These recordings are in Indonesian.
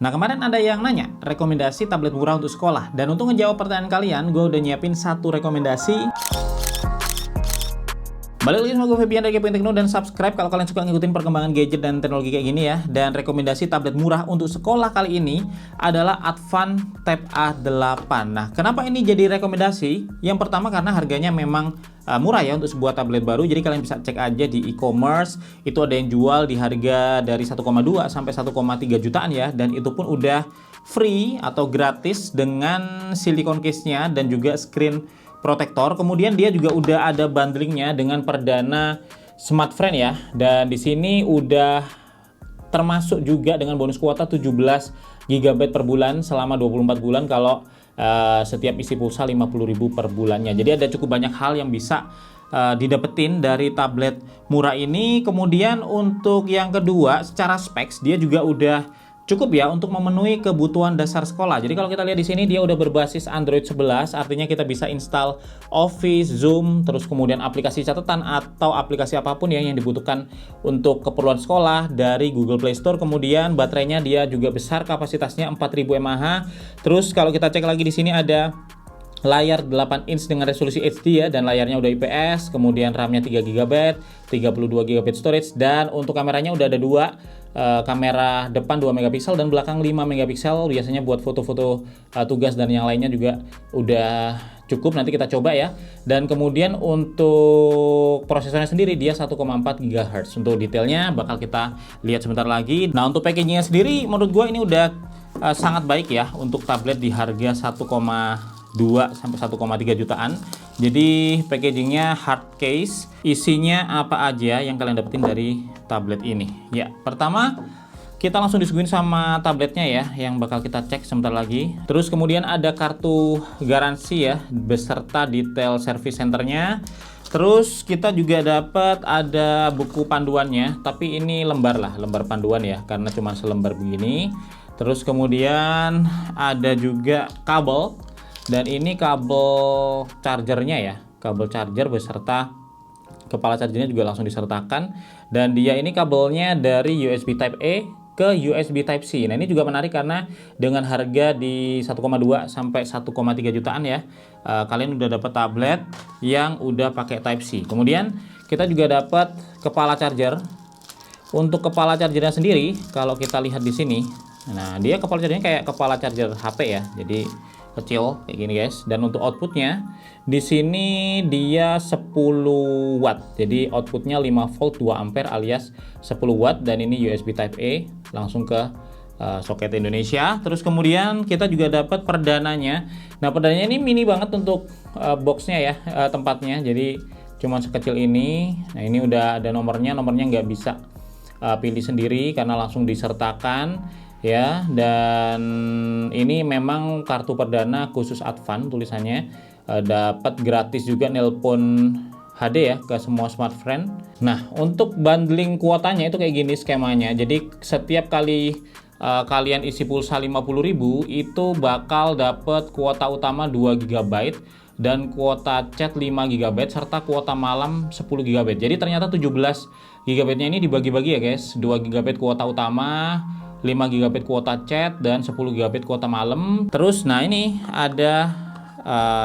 Nah, kemarin ada yang nanya rekomendasi tablet murah untuk sekolah. Dan untuk ngejawab pertanyaan kalian, gue udah nyiapin satu rekomendasi. Balik lagi sama gue Febian dari Kepoin Tekno, dan subscribe kalau kalian suka ngikutin perkembangan gadget dan teknologi kayak gini ya. Dan rekomendasi tablet murah untuk sekolah kali ini adalah Advan Tab A8. Nah, kenapa ini jadi rekomendasi? Yang pertama karena harganya memang murah ya untuk sebuah tablet baru. Jadi kalian bisa cek aja di e-commerce, itu ada yang jual di harga dari 1,2 sampai 1,3 jutaan ya. Dan itu pun udah free atau gratis dengan silicone case-nya dan juga screen protektor. Kemudian dia juga udah ada bundlingnya dengan perdana smartfren ya. Dan di sini udah termasuk juga dengan bonus kuota 17 GB per bulan selama 24 bulan kalau setiap isi pulsa 50.000 per bulannya. Jadi ada cukup banyak hal yang bisa didapetin dari tablet murah ini. Kemudian untuk yang kedua, secara specs dia juga udah cukup ya untuk memenuhi kebutuhan dasar sekolah. Jadi kalau kita lihat di sini dia udah berbasis Android 11, artinya kita bisa install Office, Zoom, terus kemudian aplikasi catatan atau aplikasi apapun ya yang dibutuhkan untuk keperluan sekolah dari Google Play Store. Kemudian baterainya dia juga besar, kapasitasnya 4000 mAh. Terus kalau kita cek lagi di sini ada layar 8 inch dengan resolusi HD ya, dan layarnya udah IPS, kemudian RAM-nya 3 GB, 32 GB storage, dan untuk kameranya udah ada dua, kamera depan 2 megapiksel dan belakang 5 megapiksel, biasanya buat foto-foto tugas dan yang lainnya juga udah cukup. Nanti kita coba ya. Dan kemudian untuk prosesornya sendiri dia 1,4 GHz. Untuk detailnya bakal kita lihat sebentar lagi. Nah, untuk packagingnya sendiri menurut gue ini udah sangat baik ya untuk tablet di harga 1,2 sampai 1,3 jutaan. Jadi packagingnya hard case, isinya apa aja yang kalian dapetin dari tablet ini ya. Pertama kita langsung disuguhin sama tabletnya ya, yang bakal kita cek sebentar lagi. Terus kemudian ada kartu garansi ya beserta detail service centernya. Terus kita juga dapat ada buku panduannya, tapi ini lembar panduan ya, karena cuma selembar begini. Terus kemudian ada juga kabel. Dan ini kabel chargernya ya, kabel charger beserta kepala chargernya juga langsung disertakan. Dan dia ini kabelnya dari USB Type A ke USB Type C. Nah, ini juga menarik karena dengan harga di 1,2 sampai 1,3 jutaan ya, kalian udah dapat tablet yang udah pakai Type C. Kemudian kita juga dapat kepala charger. Untuk kepala chargernya sendiri, kalau kita lihat di sini, nah dia kepala chargernya kayak kepala charger HP ya, jadi kecil kayak gini guys. Dan untuk outputnya di sini dia 10 watt, jadi outputnya 5 volt 2 ampere alias 10 watt. Dan ini USB Type A langsung ke soket Indonesia. Terus kemudian kita juga dapat perdananya. Nah, perdananya ini mini banget untuk boxnya ya, tempatnya, jadi cuma sekecil ini. Nah, ini udah ada nomornya nggak bisa pilih sendiri karena langsung disertakan ya. Dan ini memang kartu perdana khusus Advan tulisannya. Dapat gratis juga nelpon HD ya ke semua smartphone. Nah, untuk bundling kuotanya itu kayak gini skemanya. Jadi setiap kali kalian isi pulsa 50.000 itu bakal dapat kuota utama 2 GB dan kuota chat 5 GB serta kuota malam 10 GB. Jadi ternyata 17 GB-nya ini dibagi-bagi ya guys. 2 GB kuota utama, 5 GB kuota chat, dan 10 GB kuota malam. Terus nah ini ada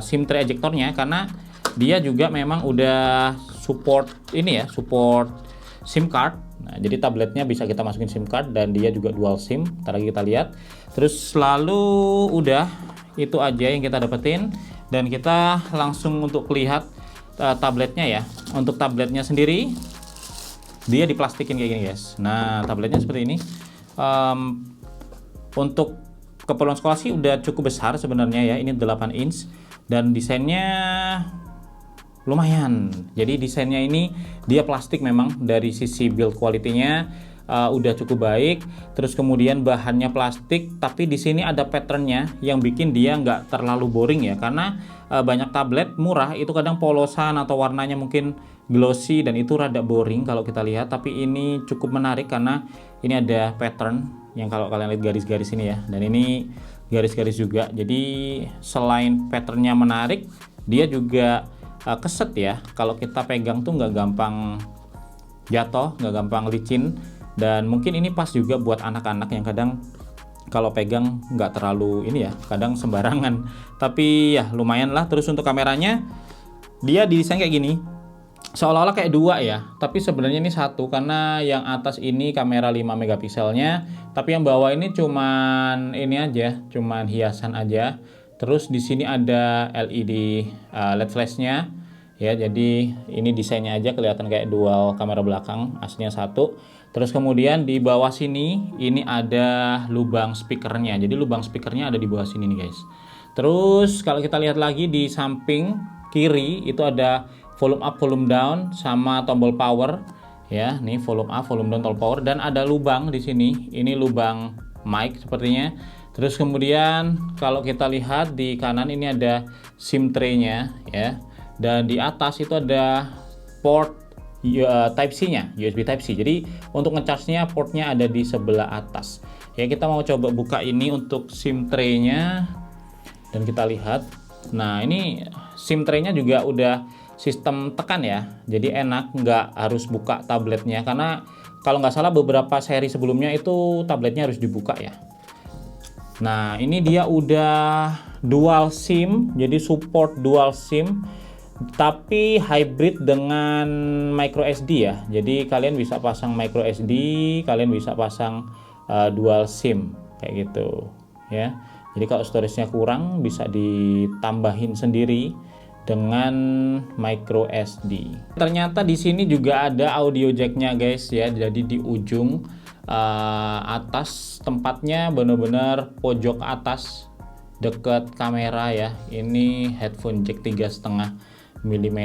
SIM tray ejectornya karena dia juga memang udah support ini ya, support SIM card. Nah, jadi tabletnya bisa kita masukin SIM card dan dia juga dual SIM. Ntar lagi kita lihat. Terus lalu udah itu aja yang kita dapetin, dan kita langsung untuk lihat tabletnya ya. Untuk tabletnya sendiri dia diplastikin kayak gini guys. Nah, tabletnya seperti ini. Untuk keperluan sekolah sih udah cukup besar sebenarnya ya. Ini 8 inch dan desainnya lumayan. Jadi desainnya ini dia plastik, memang dari sisi build quality-nya udah cukup baik. Terus kemudian bahannya plastik, tapi di sini ada patternnya yang bikin dia nggak terlalu boring ya. Karena banyak tablet murah itu kadang polosan atau warnanya mungkin glossy dan itu rada boring kalau kita lihat. Tapi ini cukup menarik karena ini ada pattern yang kalau kalian lihat garis-garis ini ya, dan ini garis-garis juga. Jadi selain patternnya menarik, dia juga keset ya. Kalau kita pegang tuh nggak gampang jatuh, nggak gampang licin. Dan mungkin ini pas juga buat anak-anak yang kadang kalau pegang nggak terlalu ini ya, kadang sembarangan, tapi ya lumayan lah. Terus untuk kameranya dia didesain kayak gini, seolah-olah kayak dua ya, tapi sebenarnya ini satu, karena yang atas ini kamera 5 megapikselnya, tapi yang bawah ini cuman ini aja, cuman hiasan aja. Terus di sini ada LED LED flashnya ya, jadi ini desainnya aja kelihatan kayak dual kamera belakang, aslinya satu. Terus kemudian di bawah sini ini ada lubang speakernya, jadi lubang speakernya ada di bawah sini nih guys. Terus kalau kita lihat lagi di samping kiri itu ada volume up, volume down, sama tombol power ya. Nih volume up, volume down, tombol power, dan ada lubang di sini. Ini lubang mic sepertinya. Terus kemudian kalau kita lihat di kanan ini ada SIM tray-nya ya. Dan di atas itu ada port Type-C-nya, USB Type-C. Jadi untuk ngecharge-nya portnya ada di sebelah atas. Ya, kita mau coba buka ini untuk SIM tray-nya dan kita lihat. Nah, ini SIM tray-nya juga udah sistem tekan ya. Jadi enak, nggak harus buka tabletnya, karena kalau nggak salah beberapa seri sebelumnya itu tabletnya harus dibuka ya. Nah, ini dia udah dual SIM, jadi support dual SIM, tapi hybrid dengan micro SD ya. Jadi kalian bisa pasang micro SD, kalian bisa pasang dual SIM kayak gitu ya. Jadi kalau storage-nya kurang bisa ditambahin sendiri dengan micro SD. Ternyata di sini juga ada audio jack-nya guys ya. Jadi di ujung atas, tempatnya benar-benar pojok atas dekat kamera ya. Ini headphone jack 3,5 mm,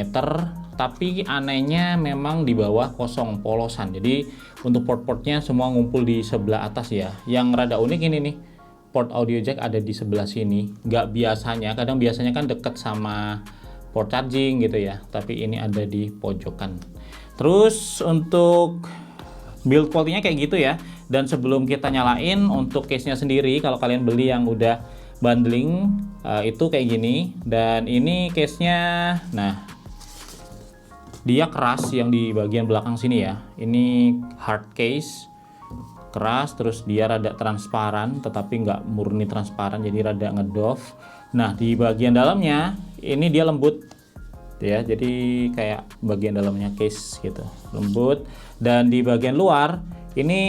tapi anehnya memang di bawah kosong, polosan. Jadi untuk port-portnya semua ngumpul di sebelah atas ya. Yang rada unik ini nih, port audio jack ada di sebelah sini. Nggak biasanya, kadang biasanya kan deket sama port charging gitu ya, tapi ini ada di pojokan. Terus untuk build quality-nya kayak gitu ya. Dan sebelum kita nyalain, untuk case-nya sendiri, kalau kalian beli yang udah bundling itu kayak gini. Dan ini case-nya, nah dia keras yang di bagian belakang sini ya. Ini hard case, keras, terus dia rada transparan tetapi nggak murni transparan, jadi rada ngedoff. Nah di bagian dalamnya ini dia lembut ya, jadi kayak bagian dalamnya case gitu lembut. Dan di bagian luar ini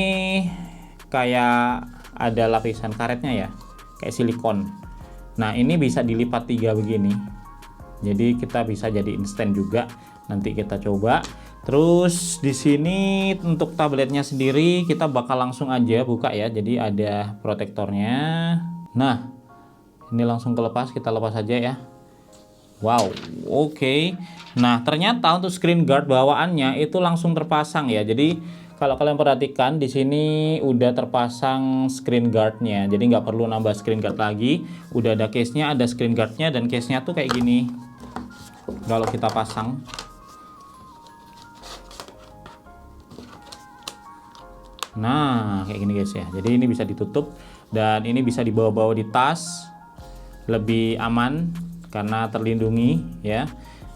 kayak ada lapisan karetnya ya, kayak silikon. Nah ini bisa dilipat 3 begini, jadi kita bisa jadi instan juga. Nanti kita coba. Terus di sini untuk tabletnya sendiri kita bakal langsung aja buka ya. Jadi ada protektornya. Nah ini langsung kelepas, kita lepas aja ya. Wow, oke. Nah ternyata untuk screen guard bawaannya itu langsung terpasang ya. Jadi kalau kalian perhatikan di sini udah terpasang screen guardnya, jadi nggak perlu nambah screen guard lagi. Udah ada case-nya, ada screen guardnya, dan case-nya tuh kayak gini. Kalau kita pasang, nah kayak gini guys ya. Jadi ini bisa ditutup dan ini bisa dibawa-bawa di tas, lebih aman karena terlindungi ya.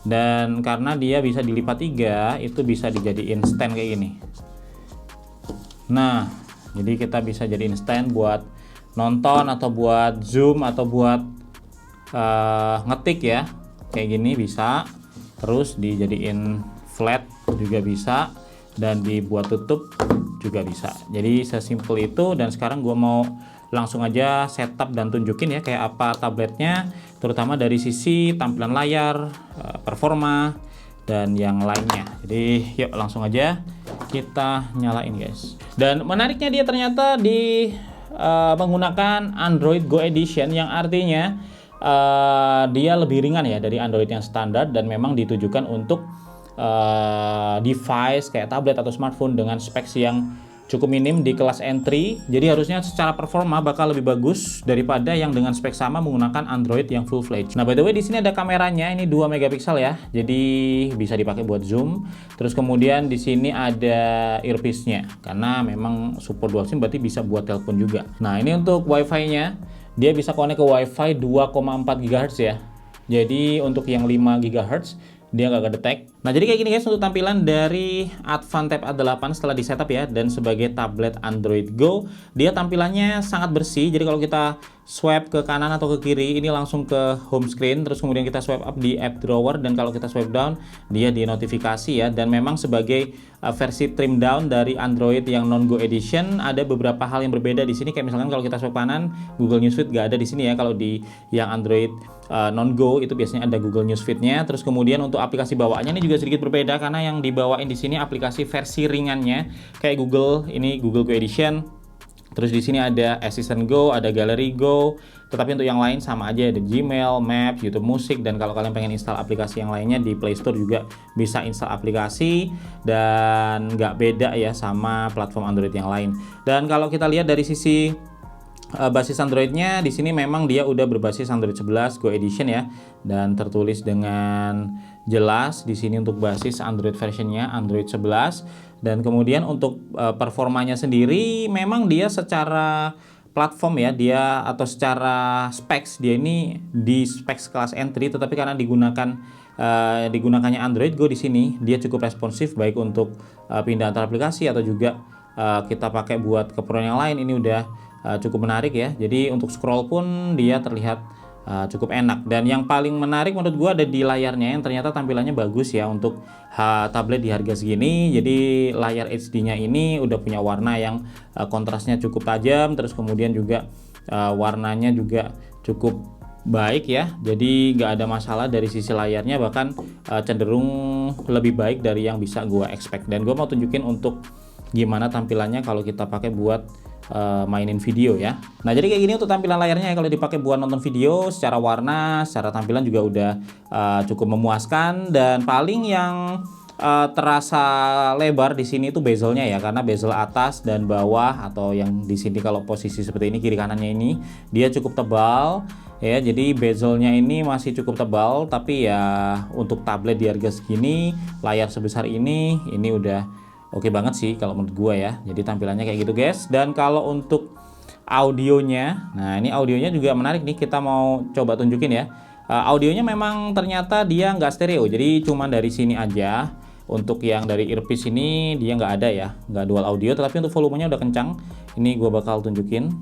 Dan karena dia bisa dilipat 3, itu bisa dijadiin stand kayak gini. Nah, jadi kita bisa jadiin stand buat nonton atau buat zoom atau buat ngetik ya, kayak gini bisa. Terus dijadiin flat juga bisa, dan dibuat tutup juga bisa. Jadi sesimpel itu. Dan sekarang gua mau langsung aja setup dan tunjukin ya kayak apa tabletnya, terutama dari sisi tampilan layar, performa, dan yang lainnya. Jadi yuk langsung aja kita nyalain guys. Dan menariknya dia ternyata menggunakan Android Go Edition, yang artinya dia lebih ringan ya dari Android yang standar, dan memang ditujukan untuk device kayak tablet atau smartphone dengan specs yang cukup minim di kelas entry. Jadi harusnya secara performa bakal lebih bagus daripada yang dengan spek sama menggunakan Android yang full fledged. Nah by the way di sini ada kameranya, ini 2 megapiksel ya. Jadi bisa dipakai buat zoom. Terus kemudian di sini ada earpiece-nya, karena memang support dual SIM berarti bisa buat telepon juga. Nah ini untuk wifi-nya, dia bisa connect ke wifi 2,4 GHz ya. Jadi untuk yang 5 GHz dia nggak kedetek. Nah, jadi kayak gini guys untuk tampilan dari Advan Tab A8 setelah di setup ya. Dan sebagai tablet Android Go, dia tampilannya sangat bersih. Jadi kalau kita swipe ke kanan atau ke kiri, ini langsung ke home screen. Terus kemudian kita swipe up di app drawer, dan kalau kita swipe down, dia di notifikasi ya. Dan memang sebagai versi trim down dari Android yang non Go Edition, ada beberapa hal yang berbeda di sini. Kayak misalkan kalau kita swipe kanan, Google Newsfeed nggak ada di sini ya. Kalau di yang Android non Go itu biasanya ada Google Newsfeed-nya. Terus kemudian untuk aplikasi bawaannya ini juga sedikit berbeda, karena yang dibawain di sini aplikasi versi ringannya kayak Google, ini Google Go Edition. Terus di sini ada Assistant Go, ada Gallery Go. Tetapi untuk yang lain sama aja, ada Gmail, Maps, YouTube Music, dan kalau kalian pengen install aplikasi yang lainnya di Play Store juga bisa install aplikasi, dan nggak beda ya sama platform Android yang lain. Dan kalau kita lihat dari sisi basis Androidnya, di sini memang dia udah berbasis Android 11 Go Edition ya, dan tertulis dengan jelas di sini untuk basis Android versionnya Android 11. Dan kemudian untuk performanya sendiri, memang dia secara platform ya, dia atau secara specs dia ini di specs kelas entry, tetapi karena digunakannya Android Go di sini, dia cukup responsif baik untuk pindah antar aplikasi atau juga kita pakai buat keperluan yang lain. Ini udah cukup menarik ya. Jadi untuk scroll pun dia terlihat cukup enak. Dan yang paling menarik menurut gua ada di layarnya, yang ternyata tampilannya bagus ya untuk tablet di harga segini. Jadi layar HD-nya ini udah punya warna yang kontrasnya cukup tajam, terus kemudian juga warnanya juga cukup baik ya. Jadi nggak ada masalah dari sisi layarnya, bahkan cenderung lebih baik dari yang bisa gua expect. Dan gua mau tunjukin untuk gimana tampilannya kalau kita pakai buat mainin video ya. Nah, jadi kayak gini untuk tampilan layarnya ya kalau dipakai buat nonton video. Secara warna, secara tampilan juga udah cukup memuaskan. Dan paling yang terasa lebar di sini itu bezelnya ya, karena bezel atas dan bawah, atau yang di sini kalau posisi seperti ini kiri kanannya ini dia cukup tebal ya. Jadi bezelnya ini masih cukup tebal, tapi ya untuk tablet di harga segini, layar sebesar ini udah oke banget sih kalau menurut gua ya. Jadi tampilannya kayak gitu guys. Dan kalau untuk audionya, nah ini audionya juga menarik nih, kita mau coba tunjukin ya. Audionya memang ternyata dia nggak stereo, jadi cuma dari sini aja. Untuk yang dari earpiece ini dia nggak ada ya, nggak dual audio. Tetapi untuk volumenya udah kencang. Ini gua bakal tunjukin.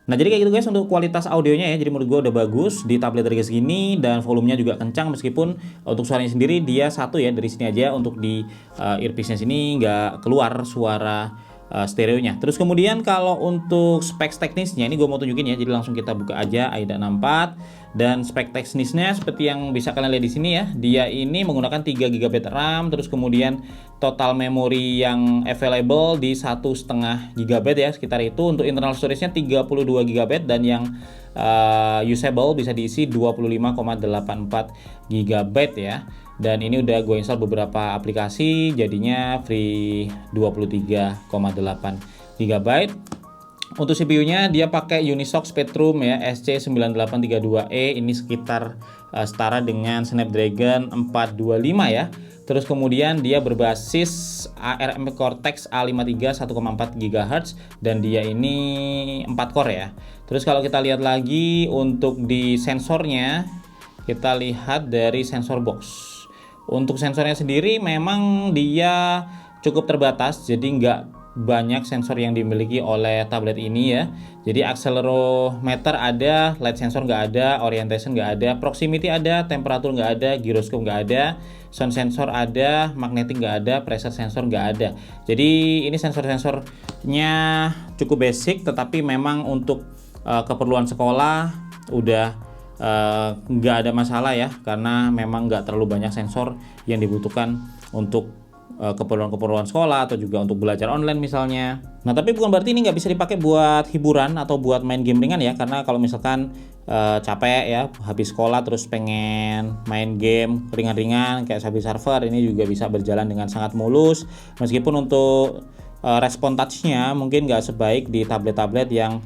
Nah, jadi kayak gitu guys untuk kualitas audionya ya. Jadi menurut gue udah bagus di tablet harga segini, dan volumenya juga kencang, meskipun untuk suaranya sendiri dia satu ya, dari sini aja. Untuk di earpiece-nya sini nggak keluar suara stereonya. Terus kemudian kalau untuk specs teknisnya ini gue mau tunjukin ya. Jadi langsung kita buka aja AIDA 64. Dan spek teknisnya seperti yang bisa kalian lihat di sini ya. Dia ini menggunakan 3 GB RAM, terus kemudian total memori yang available di 1,5 GB ya, sekitar itu. Untuk internal storage-nya 32 GB, dan yang usable bisa diisi 25,84 GB ya. Dan ini udah gue install beberapa aplikasi, jadinya free 23,8 GB. Untuk CPU-nya dia pakai Unisoc Spectrum ya, SC9832E. Ini sekitar setara dengan Snapdragon 425 ya. Terus kemudian dia berbasis ARM Cortex A53 1,4 GHz, dan dia ini 4 core ya. Terus kalau kita lihat lagi untuk di sensornya, kita lihat dari sensor box. Untuk sensornya sendiri memang dia cukup terbatas, jadi nggak banyak sensor yang dimiliki oleh tablet ini ya. Jadi accelerometer ada, light sensor nggak ada, orientation nggak ada, proximity ada, temperatur nggak ada, gyroscope nggak ada, sound sensor ada, magnetic nggak ada, pressure sensor nggak ada. Jadi ini sensor-sensornya cukup basic, tetapi memang untuk keperluan sekolah udah nggak ada masalah ya, karena memang nggak terlalu banyak sensor yang dibutuhkan untuk keperluan-keperluan sekolah atau juga untuk belajar online misalnya. Nah, tapi bukan berarti ini nggak bisa dipakai buat hiburan atau buat main game ringan ya, karena kalau misalkan capek ya habis sekolah terus pengen main game ringan-ringan kayak Subway Surfer, ini juga bisa berjalan dengan sangat mulus, meskipun untuk respon touch-nya mungkin nggak sebaik di tablet-tablet yang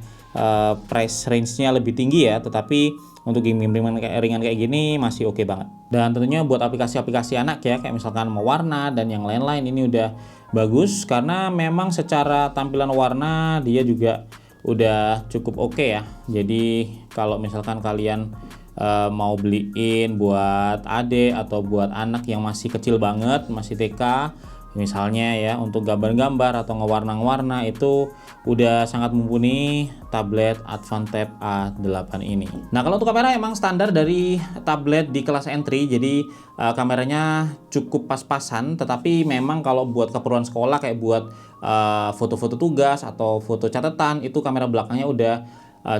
price range-nya lebih tinggi ya, tetapi untuk game-game ringan kayak gini masih oke banget. Dan tentunya buat aplikasi-aplikasi anak ya, kayak misalkan mewarna dan yang lain-lain, ini udah bagus karena memang secara tampilan warna dia juga udah cukup oke ya. Jadi kalau misalkan kalian mau beliin buat adik atau buat anak yang masih kecil banget, masih TK misalnya ya, untuk gambar-gambar atau ngewarna-warna, itu udah sangat mumpuni tablet Advan Tab A8 ini. Nah, kalau untuk kamera emang standar dari tablet di kelas entry, jadi kameranya cukup pas-pasan, tetapi memang kalau buat keperluan sekolah kayak buat foto-foto tugas atau foto catatan, itu kamera belakangnya udah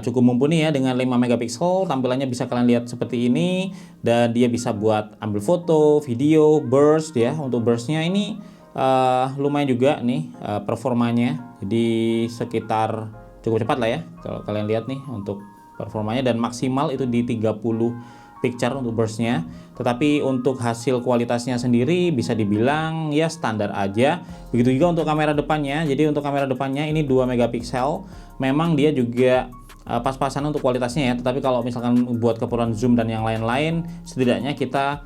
cukup mumpuni ya, dengan 5 megapiksel. Tampilannya bisa kalian lihat seperti ini, dan dia bisa buat ambil foto, video, burst ya. Untuk burstnya ini lumayan juga nih performanya, jadi sekitar cukup cepat lah ya kalau kalian lihat nih untuk performanya, dan maksimal itu di 30 picture untuk burstnya. Tetapi untuk hasil kualitasnya sendiri bisa dibilang ya standar aja. Begitu juga untuk kamera depannya. Jadi untuk kamera depannya ini 2 megapiksel, memang dia juga pas-pasan untuk kualitasnya ya, tetapi kalau misalkan buat keperluan zoom dan yang lain-lain, setidaknya kita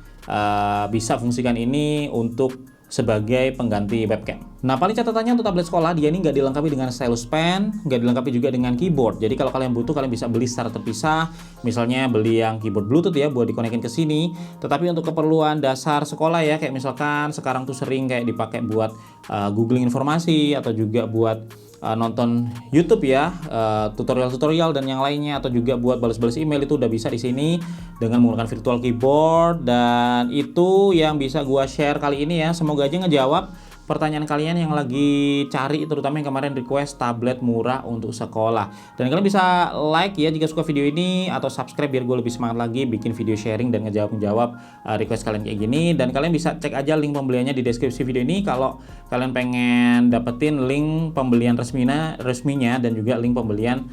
bisa fungsikan ini untuk sebagai pengganti webcam. Nah, paling catatannya untuk tablet sekolah, dia ini nggak dilengkapi dengan stylus pen, nggak dilengkapi juga dengan keyboard. Jadi kalau kalian butuh, kalian bisa beli secara terpisah, misalnya beli yang keyboard Bluetooth ya buat dikonekin ke sini. Tetapi untuk keperluan dasar sekolah ya, kayak misalkan sekarang tuh sering kayak dipakai buat googling informasi atau juga buat nonton YouTube ya, tutorial-tutorial dan yang lainnya, atau juga buat balas-balas email, itu udah bisa di sini dengan menggunakan virtual keyboard. Dan itu yang bisa gua share kali ini ya. Semoga aja ngejawab pertanyaan kalian yang lagi cari, terutama yang kemarin request tablet murah untuk sekolah. Dan kalian bisa like ya jika suka video ini, atau subscribe biar gue lebih semangat lagi bikin video sharing dan ngejawab request kalian kayak gini. Dan kalian bisa cek aja link pembeliannya di deskripsi video ini kalau kalian pengen dapetin link pembelian resminya dan juga link pembelian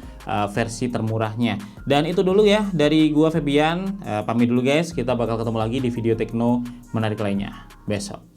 versi termurahnya. Dan itu dulu ya dari gua Febian, pamit dulu guys. Kita bakal ketemu lagi di video tekno menarik lainnya besok.